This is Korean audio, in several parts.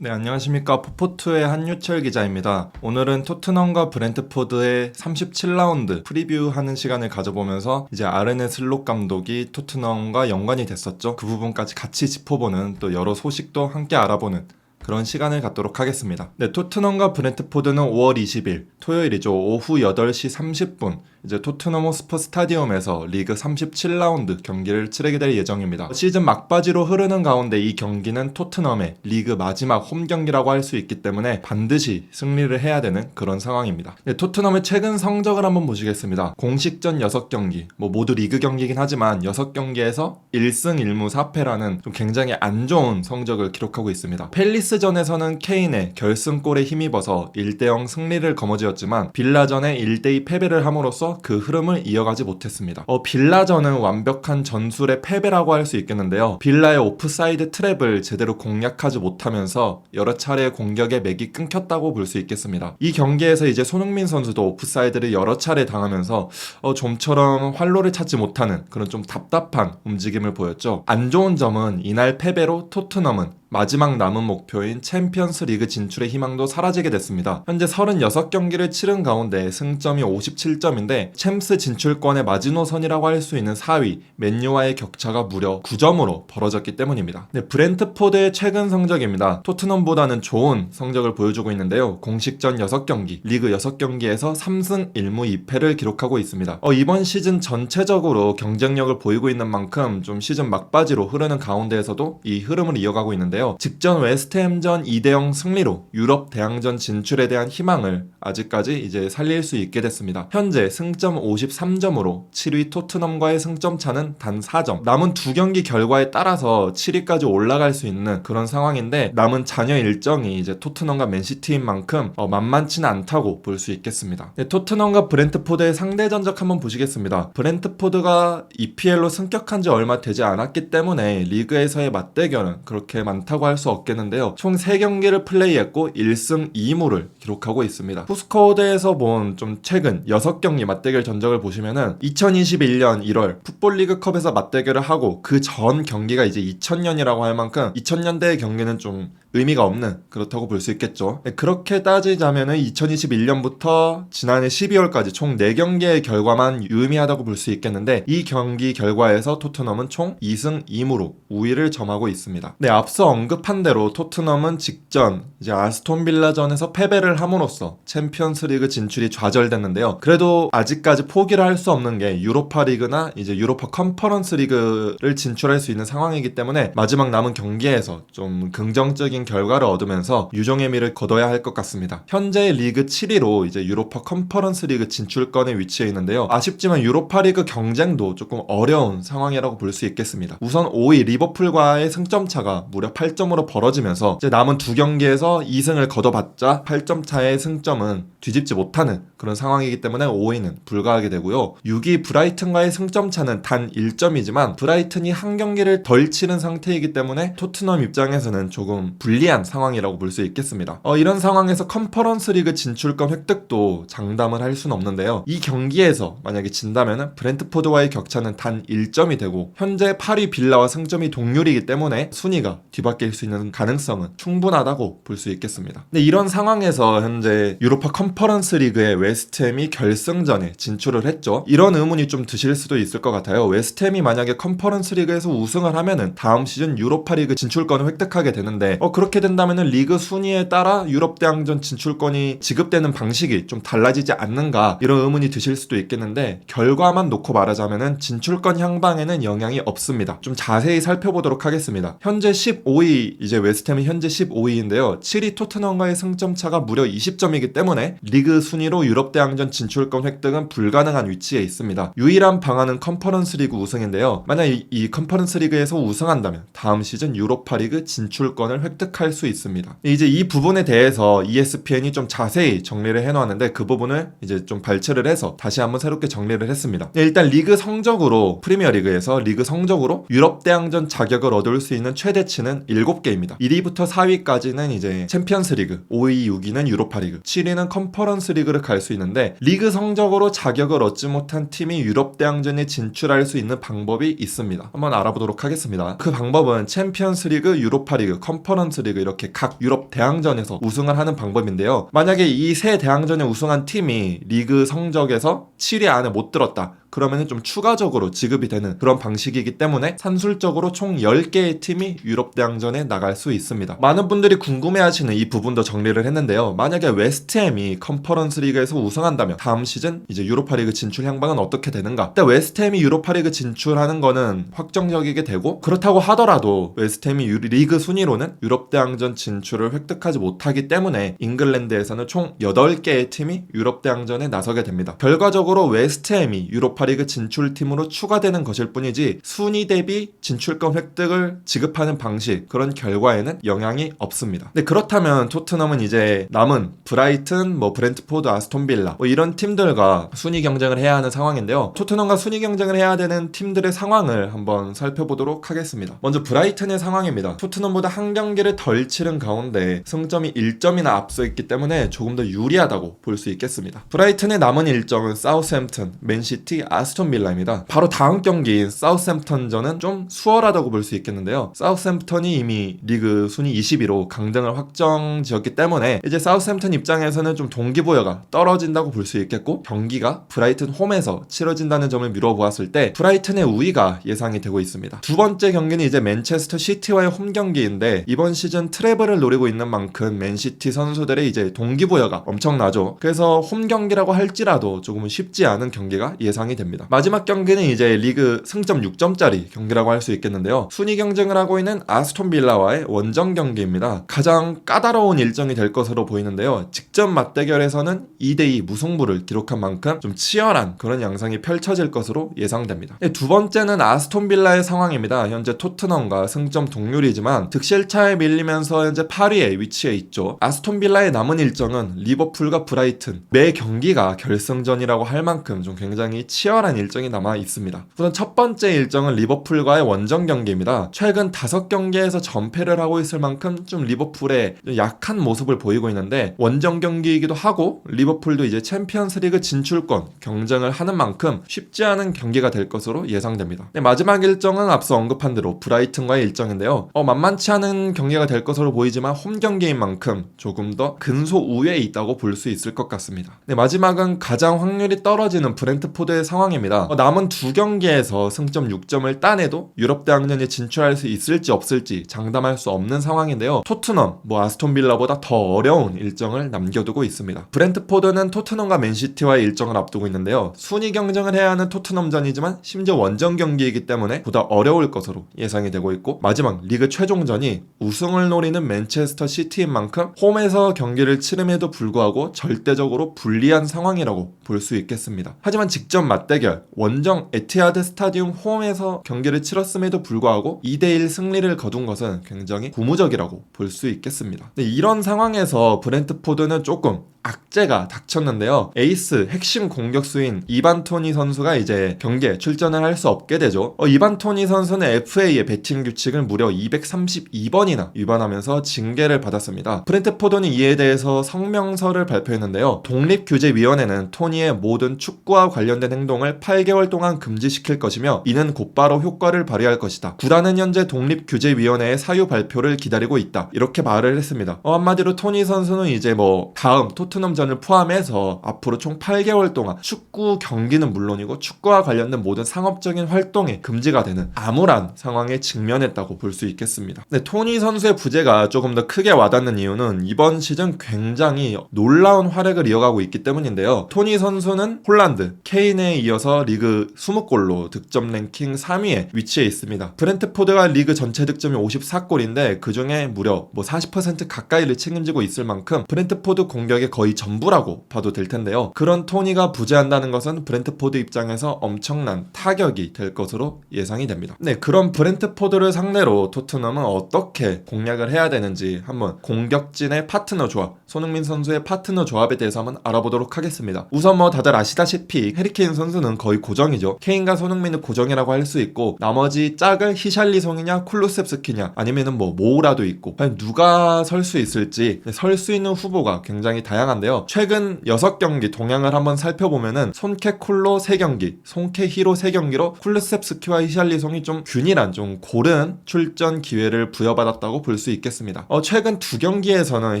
네, 안녕하십니까. 포포투의 한유철 기자입니다. 오늘은 토트넘과 브렌트포드의 37라운드 프리뷰하는 시간을 가져보면서 이제 아르네 슬롯 감독이 토트넘과 연관이 됐었죠. 그 부분까지 같이 짚어보는 또 여러 소식도 함께 알아보는 그런 시간을 갖도록 하겠습니다. 네, 토트넘과 브렌트포드는 5월 20일 토요일이죠. 오후 8시 30분 이제 토트넘 호스퍼 스타디움에서 리그 37라운드 경기를 치르게 될 예정입니다. 시즌 막바지로 흐르는 가운데 이 경기는 토트넘의 리그 마지막 홈 경기라고 할 수 있기 때문에 반드시 승리를 해야 되는 그런 상황입니다. 네, 토트넘의 최근 성적을 한번 보시겠습니다. 공식전 6경기, 모두 리그 경기이긴 하지만 6경기에서 1승 1무 4패라는 좀 굉장히 안 좋은 성적을 기록하고 있습니다. 펠리스전에서는 케인의 결승골에 힘입어서 1대0 승리를 거머쥐었지만 빌라전에 1대2 패배를 함으로써 그 흐름을 이어가지 못했습니다. 빌라전은 완벽한 전술의 패배라고 할 수 있겠는데요. 빌라의 오프사이드 트랩을 제대로 공략하지 못하면서 여러 차례 공격의 맥이 끊겼다고 볼 수 있겠습니다. 이 경기에서 이제 손흥민 선수도 오프사이드를 여러 차례 당하면서 좀처럼 활로를 찾지 못하는 그런 좀 답답한 움직임을 보였죠. 안 좋은 점은 이날 패배로 토트넘은 마지막 남은 목표인 챔피언스 리그 진출의 희망도 사라지게 됐습니다. 현재 36경기를 치른 가운데 승점이 57점인데 챔스 진출권의 마지노선이라고 할 수 있는 4위 맨유와의 격차가 무려 9점으로 벌어졌기 때문입니다. 네, 브렌트포드의 최근 성적입니다. 토트넘보다는 좋은 성적을 보여주고 있는데요. 공식전 6경기, 리그 6경기에서 3승 1무 2패를 기록하고 있습니다. 이번 시즌 전체적으로 경쟁력을 보이고 있는 만큼 좀 시즌 막바지로 흐르는 가운데에서도 이 흐름을 이어가고 있는데 직전 웨스트햄전 2대0 승리로 유럽 대항전 진출에 대한 희망을 아직까지 이제 살릴 수 있게 됐습니다. 현재 승점 53점으로 7위 토트넘과의 승점 차는 단 4점. 남은 2경기 결과에 따라서 7위까지 올라갈 수 있는 그런 상황인데 남은 잔여 일정이 이제 토트넘과 맨시티인 만큼 만만치는 않다고 볼 수 있겠습니다. 네, 토트넘과 브렌트포드의 상대 전적 한번 보시겠습니다. 브렌트포드가 EPL로 승격한 지 얼마 되지 않았기 때문에 리그에서의 맞대결은 그렇게 많다고 할 수 없겠는데요. 총 3경기를 플레이했고 1승 2무를 기록하고 있습니다. 후스코어드에서 본 좀 최근 6경기 맞대결 전적을 보시면은 2021년 1월 풋볼리그컵에서 맞대결을 하고 그 전 경기가 이제 2000년이라고 할 만큼 2000년대의 경기는 좀 의미가 없는 그렇다고 볼 수 있겠죠. 그렇게 따지자면은 2021년부터 지난해 12월까지 총 4경기의 결과만 유의미하다고 볼 수 있겠는데 이 경기 결과에서 토트넘은 총 2승 2무로 우위를 점하고 있습니다. 네, 앞서 언급한 대로 토트넘은 직전 이제 아스톤 빌라전에서 패배를 함으로써 챔피언스 리그 진출이 좌절됐는데요. 그래도 아직까지 포기를 할 수 없는 게 유로파 리그나 이제 유로파 컨퍼런스 리그를 진출할 수 있는 상황이기 때문에 마지막 남은 경기에서 좀 긍정적인 결과를 얻으면서 유종의 미를 거둬야 할 것 같습니다. 현재 리그 7위로 이제 유로파 컨퍼런스 리그 진출권에 위치해 있는데요. 아쉽지만 유로파 리그 경쟁도 조금 어려운 상황이라고 볼 수 있겠습니다. 우선 5위 리버풀과의 승점 차가 무려 8점으로 벌어지면서 이제 남은 2경기에서 2승을 거둬봤자 8점 차의 승점은 뒤집지 못하는 그런 상황이기 때문에 5위는 불가하게 되고요. 6위 브라이튼과의 승점 차는 단 1점이지만 브라이튼이 한 경기를 덜 치른 상태이기 때문에 토트넘 입장에서는 조금 불리한 상황이라고 볼 수 있겠습니다. 이런 상황에서 컨퍼런스 리그 진출권 획득도 장담을 할 수는 없는데요. 이 경기에서 만약에 진다면 브렌트포드와의 격차는 단 1점이 되고 현재 8위 빌라와 승점이 동률이기 때문에 순위가 뒤바뀔 수 있는 가능성은 충분하다고 볼 수 있겠습니다. 근데 이런 상황에서 현재 유로파 컨퍼런스 리그의 웨스트햄이 결승전에 진출을 했죠. 이런 의문이 좀 드실 수도 있을 것 같아요. 웨스트햄이 만약에 컨퍼런스 리그에서 우승을 하면은 다음 시즌 유로파 리그 진출권을 획득하게 되는데 그렇게 된다면은 리그 순위에 따라 유럽 대항전 진출권이 지급되는 방식이 좀 달라지지 않는가 이런 의문이 드실 수도 있겠는데 결과만 놓고 말하자면은 진출권 향방에는 영향이 없습니다. 좀 자세히 살펴보도록 하겠습니다. 현재 15위 이제 웨스트햄이 현재 15위인데요. 7위 토트넘과의 승점 차가 무려 20점이기 때문에 리그 순위로 유럽 대항전 진출권 획득은 불가능한 위치에 있습니다. 유일한 방안은 컨퍼런스 리그 우승인데요. 만약 이 컨퍼런스 리그에서 우승한다면 다음 시즌 유로파 리그 진출권을 획득할 수 있습니다. 이제 이 부분에 대해서 ESPN이 좀 자세히 정리를 해놓았는데 그 부분을 이제 좀 발췌를 해서 다시 한번 새롭게 정리를 했습니다. 일단 리그 성적으로 프리미어 리그에서 리그 성적으로 유럽 대항전 자격을 얻을 수 있는 최대치는 7개입니다. 1위부터 4위까지는 이제 챔피언스 리그, 5위, 6위는 유로파 리그, 7위는 컨퍼런스 리그를 갈 수 있는데 리그 성적으로 자격을 얻지 못한 팀이 유럽 대항전에 진출할 수 있는 방법이 있습니다. 한번 알아보도록 하겠습니다. 그 방법은 챔피언스 리그, 유로파 리그, 컨퍼런스 컨퍼런스 리그 이렇게 각 유럽 대항전에서 우승을 하는 방법인데요. 만약에 이 세 대항전에 우승한 팀이 리그 성적에서 7위 안에 못 들었다. 그러면은 좀 추가적으로 지급이 되는 그런 방식이기 때문에 산술적으로 총 10개의 팀이 유럽 대항전에 나갈 수 있습니다. 많은 분들이 궁금해하시는 이 부분도 정리를 했는데요. 만약에 웨스트햄이 컨퍼런스 리그에서 우승한다면 다음 시즌 이제 유로파리그 진출 향방은 어떻게 되는가? 근데 웨스트햄이 유로파리그 진출하는 거는 확정적이게 되고, 그렇다고 하더라도 웨스트햄이 리그 순위로는 유럽 대항전 진출을 획득하지 못하기 때문에 잉글랜드에서는 총 8개의 팀이 유럽 대항전에 나서게 됩니다. 결과적으로 웨스트햄이 유로파리그 진출팀으로 추가되는 것일 뿐이지 순위 대비 진출권 획득을 지급하는 방식, 그런 결과에는 영향이 없습니다. 근데 그렇다면 토트넘은 이제 남은 브라이튼, 브렌트포드, 아스톤빌라 이런 팀들과 순위 경쟁을 해야 하는 상황인데요. 토트넘과 순위 경쟁을 해야 되는 팀들의 상황을 한번 살펴보도록 하겠습니다. 먼저 브라이튼의 상황입니다. 토트넘보다 한 경기를 덜 치른 가운데 승점이 1점이나 앞서 있기 때문에 조금 더 유리하다고 볼 수 있겠습니다. 브라이튼의 남은 일정은 사우스햄튼, 맨시티, 아스톤빌라입니다. 바로 다음 경기인 사우스햄턴전은 좀 수월하다고 볼 수 있겠는데요. 사우스햄턴이 이미 리그 순위 20위로 강등을 확정지었기 때문에 이제 사우스햄턴 입장에서는 좀 동기부여가 떨어진다고 볼 수 있겠고, 경기가 브라이튼 홈에서 치러진다는 점을 미뤄보았을 때 브라이튼의 우위가 예상이 되고 있습니다. 두 번째 경기는 이제 맨체스터 시티와의 홈 경기인데, 이번 시즌 트래블을 노리고 있는 만큼 맨시티 선수들의 이제 동기부여가 엄청나죠. 그래서 홈 경기라고 할지라도 조금은 쉽지 않은 경기가 예상이 됩니다. 마지막 경기는 이제 리그 승점 6점짜리 경기라고 할 수 있겠는데요. 순위 경쟁을 하고 있는 아스톤 빌라와의 원정 경기입니다. 가장 까다로운 일정이 될 것으로 보이는데요. 직전 맞대결에서는 2대2 무승부를 기록한 만큼 좀 치열한 그런 양상이 펼쳐질 것으로 예상됩니다. 두 번째는 아스톤 빌라의 상황입니다. 현재 토트넘과 승점 동률이지만 득실차에 밀리면서 현재 8위에 위치해 있죠. 아스톤 빌라의 남은 일정은 리버풀과 브라이튼, 매 경기가 결승전이라고 할 만큼 좀 굉장히 치열한 일정이 남아 있습니다. 우선 첫 번째 일정은 리버풀과의 원정 경기입니다. 최근 5경기에서 전패를 하고 있을 만큼 좀 리버풀의 약한 모습을 보이고 있는데, 원정 경기이기도 하고 리버풀도 이제 챔피언스리그 진출권 경쟁을 하는 만큼 쉽지 않은 경기가 될 것으로 예상됩니다. 마지막 일정은 앞서 언급한 대로 브라이튼과의 일정인데요. 만만치 않은 경기가 될 것으로 보이지만 홈 경기인 만큼 조금 더 근소 우위에 있다고 볼 수 있을 것 같습니다. 마지막은 가장 확률이 떨어지는 브렌트포드의 상황입니다. 남은 두 경기에서 승점 6점을 따내도 유럽 대항전에 진출할 수 있을지 없을지 장담할 수 없는 상황인데요. 토트넘, 아스톤 빌라보다 더 어려운 일정을 남겨두고 있습니다. 브렌트포드는 토트넘과 맨시티와의 일정을 앞두고 있는데요. 순위 경쟁을 해야 하는 토트넘전이지만 심지어 원정 경기이기 때문에 보다 어려울 것으로 예상이 되고 있고, 마지막 리그 최종전이 우승을 노리는 맨체스터 시티인 만큼 홈에서 경기를 치름에도 불구하고 절대적으로 불리한 상황이라고 볼 수 있겠습니다. 하지만 직전 맞대결 원정 에티하드 스타디움 홈에서 경기를 치렀음에도 불구하고 2대1 승리를 거둔 것은 굉장히 고무적이라고 볼 수 있겠습니다. 이런 상황에서 브렌트포드는 조금 악재가 닥쳤는데요. 에이스 핵심 공격수인 이반 토니 선수가 이제 경기에 출전을 할 수 없게 되죠. 이반 토니 선수는 FA의 배팅 규칙을 무려 232번이나 위반하면서 징계를 받았습니다. 브렌트포드는 이에 대해서 성명서를 발표했는데요. 독립규제위원회는 토니의 모든 축구와 관련된 행동을 8개월 동안 금지시킬 것이며 이는 곧바로 효과를 발휘할 것이다. 구단은 현재 독립규제위원회의 사유 발표를 기다리고 있다. 이렇게 말을 했습니다. 한마디로 토니 선수는 이제 다음 토트넘전을 포함해서 앞으로 총 8개월 동안 축구 경기는 물론이고 축구와 관련된 모든 상업적인 활동이 금지가 되는 암울한 상황에 직면했다고 볼 수 있겠습니다. 토니 선수의 부재가 조금 더 크게 와닿는 이유는 이번 시즌 굉장히 놀라운 활약을 이어가고 있기 때문인데요. 토니 선수는 홀란드, 케인에 이어서 리그 20골로 득점 랭킹 3위에 위치해 있습니다. 브렌트포드가 리그 전체 득점이 54골인데 그중에 무려 40% 가까이를 책임지고 있을 만큼 브렌트포드 공격의 거의 전부라고 봐도 될 텐데요. 그런 토니가 부재한다는 것은 브렌트포드 입장에서 엄청난 타격이 될 것으로 예상이 됩니다. 그런 브렌트포드를 상대로 토트넘은 어떻게 공략을 해야 되는지 한번 공격진의 파트너 조합, 손흥민 선수의 파트너 조합에 대해서 한번 알아보도록 하겠습니다. 우선 다들 아시다시피 해리케인 선수는 거의 고정이죠. 케인과 손흥민은 고정이라고 할 수 있고, 나머지 짝을 히샬리송이냐 쿨루셉스키냐 아니면은 모우라도 있고, 과연 누가 설 수 있을지, 설 수 있는 후보가 굉장히 다양합니다. 다양한데요. 최근 6경기 동향을 한번 살펴보면은 손케 콜로 3경기, 손케 히로 3경기로 쿨루셉스키와 히샬리송이 좀 균일한 좀 고른 출전 기회를 부여받았다고 볼 수 있겠습니다. 최근 2경기에서는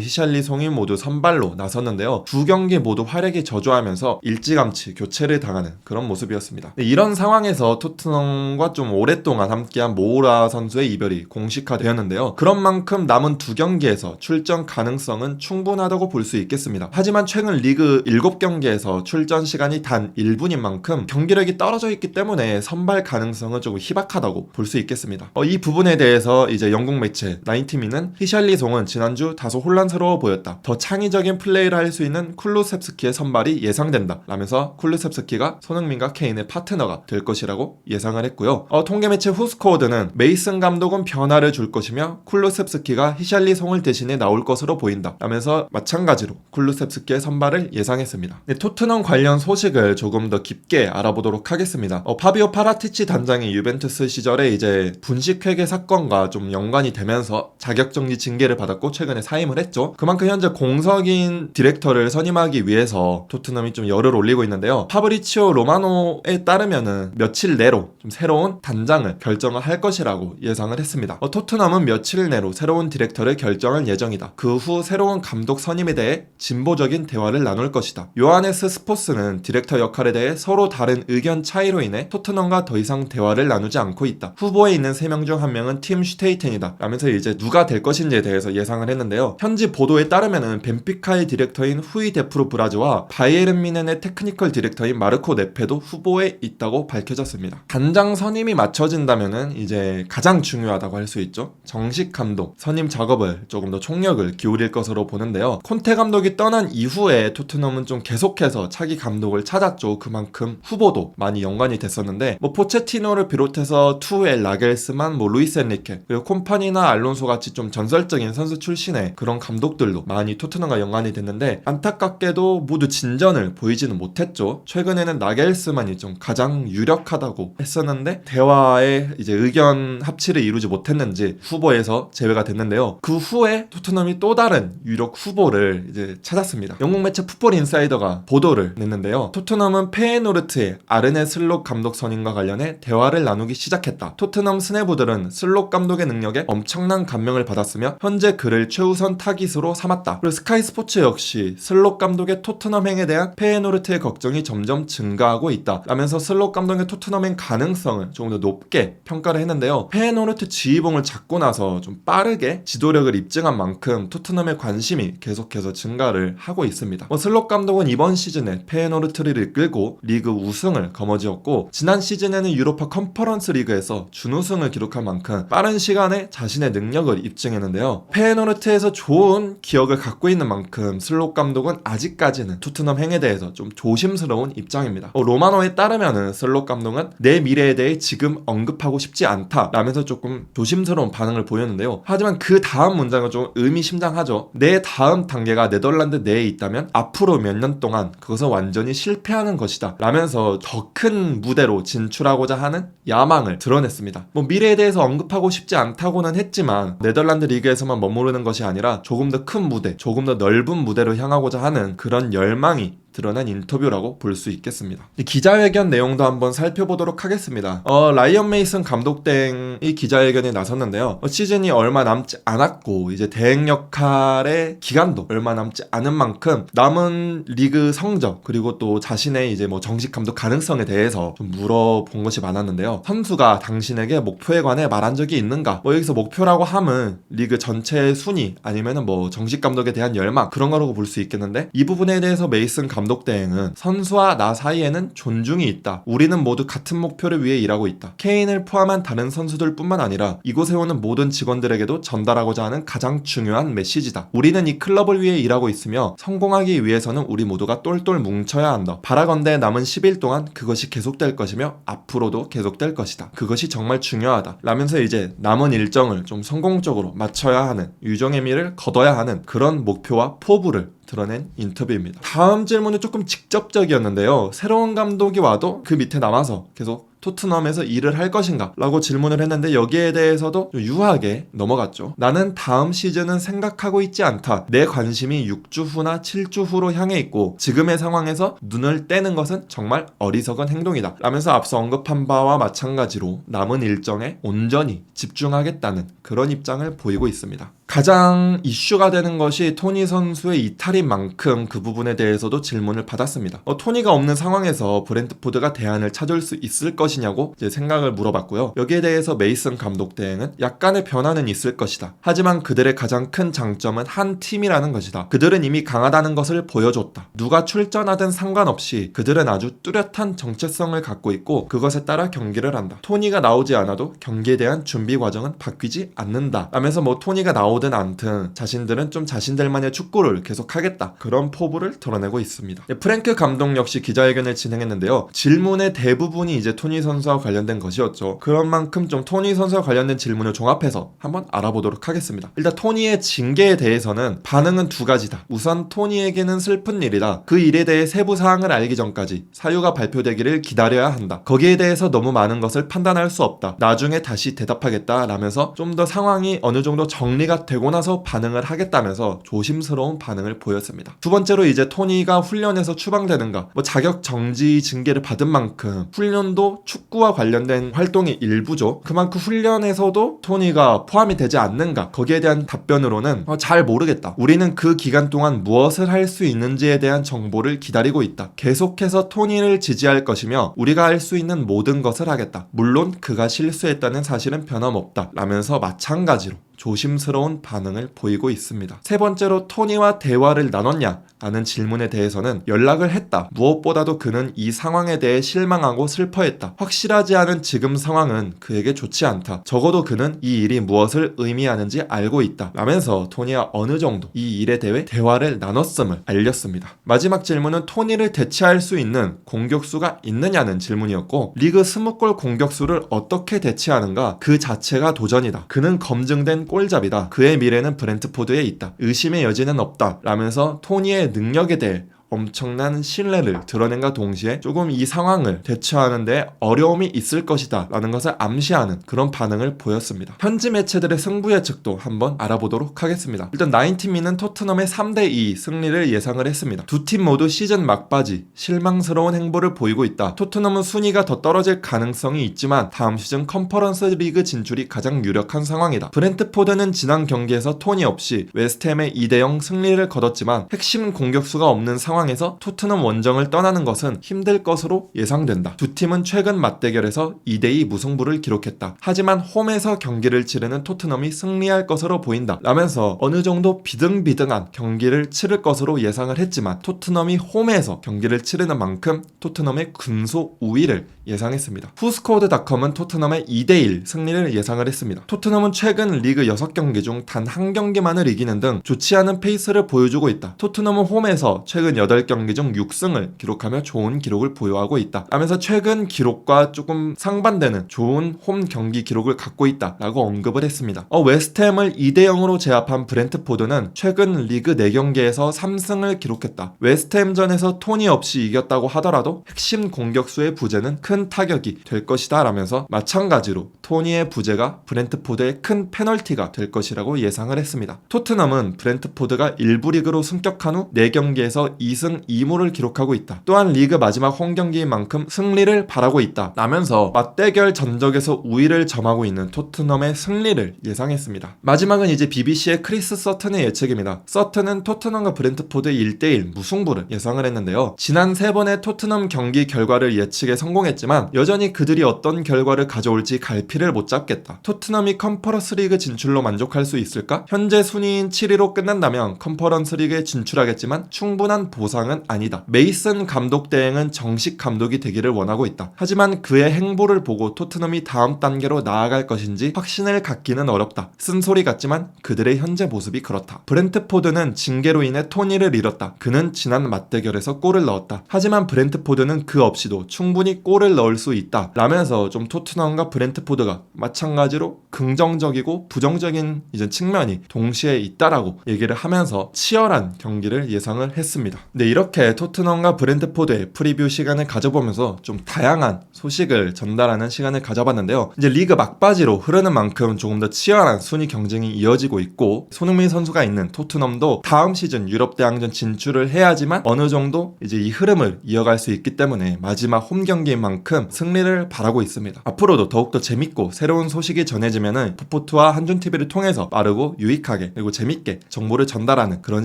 히샬리송이 모두 선발로 나섰는데요. 2경기 모두 활약이 저조하면서 일찌감치 교체를 당하는 그런 모습이었습니다. 이런 상황에서 토트넘과 좀 오랫동안 함께한 모우라 선수의 이별이 공식화되었는데요. 그런 만큼 남은 2경기에서 출전 가능성은 충분하다고 볼 수 있겠습니다. 하지만 최근 리그 7경기에서 출전 시간이 단 1분인 만큼 경기력이 떨어져 있기 때문에 선발 가능성은 조금 희박하다고 볼 수 있겠습니다. 이 부분에 대해서 이제 영국 매체 나인티미는 히샬리송은 지난주 다소 혼란스러워 보였다. 더 창의적인 플레이를 할 수 있는 쿨루셉스키의 선발이 예상된다. 라면서 쿨루셉스키가 손흥민과 케인의 파트너가 될 것이라고 예상을 했고요. 통계 매체 후스코어드는 메이슨 감독은 변화를 줄 것이며 쿨루셉스키가 히샬리송을 대신해 나올 것으로 보인다. 라면서 마찬가지로 쿨루셉스키의 선발을 예상했습니다. 토트넘 관련 소식을 조금 더 깊게 알아보도록 하겠습니다. 파비오 파라티치 단장이 유벤투스 시절에 이제 분식회계 사건과 좀 연관이 되면서 자격정지 징계를 받았고 최근에 사임을 했죠. 그만큼 현재 공석인 디렉터를 선임하기 위해서 토트넘이 좀 열을 올리고 있는데요. 파브리치오 로마노에 따르면은 며칠 내로 좀 새로운 단장을 결정을 할 것이라고 예상을 했습니다. 토트넘은 며칠 내로 새로운 디렉터를 결정할 예정이다. 그 후 새로운 감독 선임에 대해 진보적인 대화를 나눌 것이다. 요하네스 스포츠는 디렉터 역할에 대해 서로 다른 의견 차이로 인해 토트넘과 더 이상 대화를 나누지 않고 있다. 후보에 있는 3명 중 1명은 팀 슈테이텐이다. 라면서 이제 누가 될 것인지에 대해서 예상을 했는데요. 현지 보도에 따르면은 벤피카의 디렉터인 후이 데프로 브라즈와 바이에른 미넨의 테크니컬 디렉터인 마르코 네페도 후보에 있다고 밝혀졌습니다. 단장 선임이 맞춰진다면은 이제 가장 중요하다고 할 수 있죠. 정식 감독 선임 작업을 조금 더 총력을 기울일 것으로 보는데요. 콘테 감독이 떠난 이후에 토트넘은 좀 계속해서 차기 감독을 찾았죠. 그만큼 후보도 많이 연관이 됐었는데 포체티노를 비롯해서 투엘 라겔스만 루이스 엔리케 그리고 콤파니나 알론소 같이 좀 전설적인 선수 출신의 그런 감독들도 많이 토트넘과 연관이 됐는데 안타깝게도 모두 진전을 보이지는 못했죠. 최근에는 나겔스만이 좀 가장 유력하다고 했었는데 대화에 이제 의견 합치를 이루지 못했는지 후보에서 제외가 됐는데요. 그 후에 토트넘이 또 다른 유력 후보를 이제 찾았습니다. 영국 매체 풋볼 인사이더가 보도를 냈는데요. 토트넘은 페에노르트의 아르네 슬롯 감독 선임과 관련해 대화를 나누기 시작했다. 토트넘 스내부들은 슬롯 감독의 능력에 엄청난 감명을 받았으며 현재 그를 최우선 타깃으로 삼았다. 그리고 스카이 스포츠 역시 슬롯 감독의 토트넘행에 대한 페에노르트의 걱정이 점점 증가하고 있다. 라면서 슬롯 감독의 토트넘행 가능성을 조금 더 높게 평가를 했는데요. 페에노르트 지휘봉을 잡고 나서 좀 빠르게 지도력을 입증한 만큼 토트넘의 관심이 계속해서 증가를 하고 있습니다. 슬롯 감독은 이번 시즌에 페에노르트를 이끌고 리그 우승을 거머쥐었고 지난 시즌에는 유로파 컨퍼런스 리그에서 준우승을 기록한 만큼 빠른 시간에 자신의 능력을 입증했는데요. 페에노르트에서 좋은 기억을 갖고 있는 만큼 슬롯 감독은 아직까지는 토트넘 행에 대해서 좀 조심스러운 입장입니다. 로마노에 따르면은 슬롯 감독은 내 미래에 대해 지금 언급하고 싶지 않다 라면서 조금 조심스러운 반응을 보였는데요. 하지만 그 다음 문장은 좀 의미심장하죠. 내 다음 단계가 네덜란드 내에 있다면 앞으로 몇 년 동안 그것은 완전히 실패하는 것이다 라면서 더 큰 무대로 진출하고자 하는 야망을 드러냈습니다. 미래에 대해서 언급하고 싶지 않다고는 했지만 네덜란드 리그에서만 머무르는 것이 아니라 조금 더 큰 무대, 조금 더 넓은 무대로 향하고자 하는 그런 열망이 드러난 인터뷰라고 볼 수 있겠습니다. 이 기자회견 내용도 한번 살펴보도록 하겠습니다. 라이언 메이슨 감독 땡이 기자회견에 나섰는데요. 시즌이 얼마 남지 않았고 이제 대행 역할의 기간도 얼마 남지 않은 만큼 남은 리그 성적 그리고 또 자신의 이제 정식 감독 가능성에 대해서 좀 물어본 것이 많았는데요. 선수가 당신에게 목표에 관해 말한 적이 있는가? 여기서 목표라고 함은 리그 전체 순위 아니면은 정식 감독에 대한 열망 그런 거라고 볼 수 있겠는데 이 부분에 대해서 메이슨 감독 대행은 선수와 나 사이에는 존중이 있다. 우리는 모두 같은 목표를 위해 일하고 있다. 케인을 포함한 다른 선수들 뿐만 아니라 이곳에 오는 모든 직원들에게도 전달하고자 하는 가장 중요한 메시지다. 우리는 이 클럽을 위해 일하고 있으며 성공하기 위해서는 우리 모두가 똘똘 뭉쳐야 한다. 바라건대 남은 10일 동안 그것이 계속될 것이며 앞으로도 계속될 것이다. 그것이 정말 중요하다. 라면서 이제 남은 일정을 좀 성공적으로 마쳐야 하는 유종의 미를 거둬야 하는 그런 목표와 포부를 드러낸 인터뷰입니다. 다음 질문은 조금 직접적이었는데요. 새로운 감독이 와도 그 밑에 남아서 계속 토트넘에서 일을 할 것인가? 라고 질문을 했는데 여기에 대해서도 좀 유하게 넘어갔죠. 나는 다음 시즌은 생각하고 있지 않다. 내 관심이 6주 후나 7주 후로 향해 있고 지금의 상황에서 눈을 떼는 것은 정말 어리석은 행동이다. 라면서 앞서 언급한 바와 마찬가지로 남은 일정에 온전히 집중하겠다는 그런 입장을 보이고 있습니다. 가장 이슈가 되는 것이 토니 선수의 이탈인 만큼 그 부분에 대해서도 질문을 받았습니다. 토니가 없는 상황에서 브렌트포드가 대안을 찾을 수 있을 것이냐고 이제 생각을 물어봤고요. 여기에 대해서 메이슨 감독 대행은 약간의 변화는 있을 것이다. 하지만 그들의 가장 큰 장점은 한 팀이라는 것이다. 그들은 이미 강하다는 것을 보여줬다. 누가 출전하든 상관없이 그들은 아주 뚜렷한 정체성을 갖고 있고 그것에 따라 경기를 한다. 토니가 나오지 않아도 경기에 대한 준비 과정은 바뀌지 않는다. 라면서 토니가 나오든 않든 자신들은 좀 자신들만의 축구를 계속하겠다. 그런 포부를 드러내고 있습니다. 프랭크 감독 역시 기자회견을 진행했는데요. 질문의 대부분이 이제 토니 선수와 관련된 것이었죠. 그런 만큼 좀 토니 선수와 관련된 질문을 종합해서 한번 알아보도록 하겠습니다. 일단 토니의 징계에 대해서는 반응은 두 가지다. 우선 토니에게는 슬픈 일이다. 그 일에 대해 세부 사항을 알기 전까지 사유가 발표되기를 기다려야 한다. 거기에 대해서 너무 많은 것을 판단할 수 없다. 나중에 다시 대답하겠다 라면서 좀 더 상황이 어느 정도 정리가 되고 나서 반응을 하겠다면서 조심스러운 반응을 보였습니다. 두 번째로 이제 토니가 훈련에서 추방되는가 자격 정지 징계를 받은 만큼 훈련도 축구와 관련된 활동의 일부죠. 그만큼 훈련에서도 토니가 포함이 되지 않는가 거기에 대한 답변으로는 잘 모르겠다. 우리는 그 기간 동안 무엇을 할 수 있는지에 대한 정보를 기다리고 있다. 계속해서 토니를 지지할 것이며 우리가 할 수 있는 모든 것을 하겠다. 물론 그가 실수했다는 사실은 변함없다. 라면서 마찬가지로 조심스러운 반응을 보이고 있습니다. 세 번째로 토니와 대화를 나눴냐? 라는 질문에 대해서는 연락을 했다. 무엇보다도 그는 이 상황에 대해 실망하고 슬퍼했다. 확실하지 않은 지금 상황은 그에게 좋지 않다. 적어도 그는 이 일이 무엇을 의미하는지 알고 있다. 라면서 토니와 어느 정도 이 일에 대해 대화를 나눴음을 알렸습니다. 마지막 질문은 토니를 대체할 수 있는 공격수가 있느냐는 질문이었고 리그 20골 공격수를 어떻게 대체하는가? 그 자체가 도전이다. 그는 검증된 골잡이다. 그의 미래는 브렌트포드에 있다. 의심의 여지는 없다. 라면서 토니의 능력에 대해 엄청난 신뢰를 드러낸과 동시에 조금 이 상황을 대처하는데 어려움이 있을 것이다 라는 것을 암시하는 그런 반응을 보였습니다. 현지 매체들의 승부 예측도 한번 알아보도록 하겠습니다. 일단 나인티미는 토트넘의 3대2 승리를 예상을 했습니다. 두 팀 모두 시즌 막바지 실망스러운 행보를 보이고 있다. 토트넘은 순위가 더 떨어질 가능성이 있지만 다음 시즌 컨퍼런스 리그 진출이 가장 유력한 상황이다. 브렌트포드는 지난 경기에서 토니 없이 웨스트햄의 2대0 승리를 거뒀지만 핵심 공격수가 없는 상황에서 토트넘 원정을 떠나는 것은 힘들 것으로 예상된다. 두 팀은 최근 맞대결에서 2대2 무승부를 기록했다. 하지만 홈에서 경기를 치르는 토트넘이 승리할 것으로 보인다. 라면서 어느 정도 비등비등한 경기를 치를 것으로 예상을 했지만 토트넘이 홈에서 경기를 치르는 만큼 토트넘의 근소 우위를 예상했습니다. 후스코어드닷컴은 토트넘의 2대1 승리를 예상을 했습니다. 토트넘은 최근 리그 6경기 중 단 한 경기만을 이기는 등 좋지 않은 페이스를 보여주고 있다. 토트넘은 홈에서 최근 8경기 중 6승을 기록하며 좋은 기록을 보유하고 있다. 라면서 최근 기록과 조금 상반되는 좋은 홈 경기 기록을 갖고 있다 라고 언급을 했습니다. 웨스트햄을 2대0으로 제압한 브렌트포드는 최근 리그 4경기에서 3승을 기록했다. 웨스트햄전에서 토니 없이 이겼다고 하더라도 핵심 공격수의 부재는 큰 타격이 될 것이다 라면서 마찬가지로 토니의 부재가 브렌트포드의 큰 페널티가 될 것이라고 예상을 했습니다. 토트넘은 브렌트포드가 1부 리그로 승격한 후 4경기에서 2승 2무를 기록하고 있다. 또한 리그 마지막 홈경기인 만큼 승리를 바라고 있다. 라면서 맞대결 전적에서 우위를 점하고 있는 토트넘의 승리를 예상했습니다. 마지막은 이제 BBC의 크리스 서튼의 예측입니다. 서튼은 토트넘과 브렌트포드의 1대1 무승부를 예상을 했는데요. 지난 3번의 토트넘 경기 결과를 예측에 성공했지만 여전히 그들이 어떤 결과를 가져올지 갈피를 못 잡겠다. 토트넘이 컨퍼런스 리그 진출로 만족할 수 있을까? 현재 순위인 7위로 끝난다면 컨퍼런스 리그에 진출하겠지만 충분한 보상 보상은 아니다. 메이슨 감독 대행은 정식 감독이 되기를 원하고 있다. 하지만 그의 행보를 보고 토트넘이 다음 단계로 나아갈 것인지 확신을 갖기는 어렵다. 쓴소리 같지만 그들의 현재 모습이 그렇다. 브렌트포드는 징계로 인해 토니를 잃었다. 그는 지난 맞대결에서 골을 넣었다. 하지만 브렌트포드는 그 없이도 충분히 골을 넣을 수 있다. 라면서 좀 토트넘과 브렌트포드가 마찬가지로 긍정적이고 부정적인 이제 측면이 동시에 있다라고 얘기를 하면서 치열한 경기를 예상을 했습니다. 네, 이렇게 토트넘과 브렌트포드의 프리뷰 시간을 가져보면서 좀 다양한 소식을 전달하는 시간을 가져봤는데요. 이제 리그 막바지로 흐르는 만큼 조금 더 치열한 순위 경쟁이 이어지고 있고, 손흥민 선수가 있는 토트넘도 다음 시즌 유럽 대항전 진출을 해야지만 어느 정도 이제 이 흐름을 이어갈 수 있기 때문에 마지막 홈 경기인 만큼 승리를 바라고 있습니다. 앞으로도 더욱더 재밌고 새로운 소식이 전해지면은 풋포트와 한준TV를 통해서 빠르고 유익하게 그리고 재밌게 정보를 전달하는 그런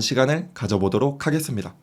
시간을 가져보도록 하겠습니다.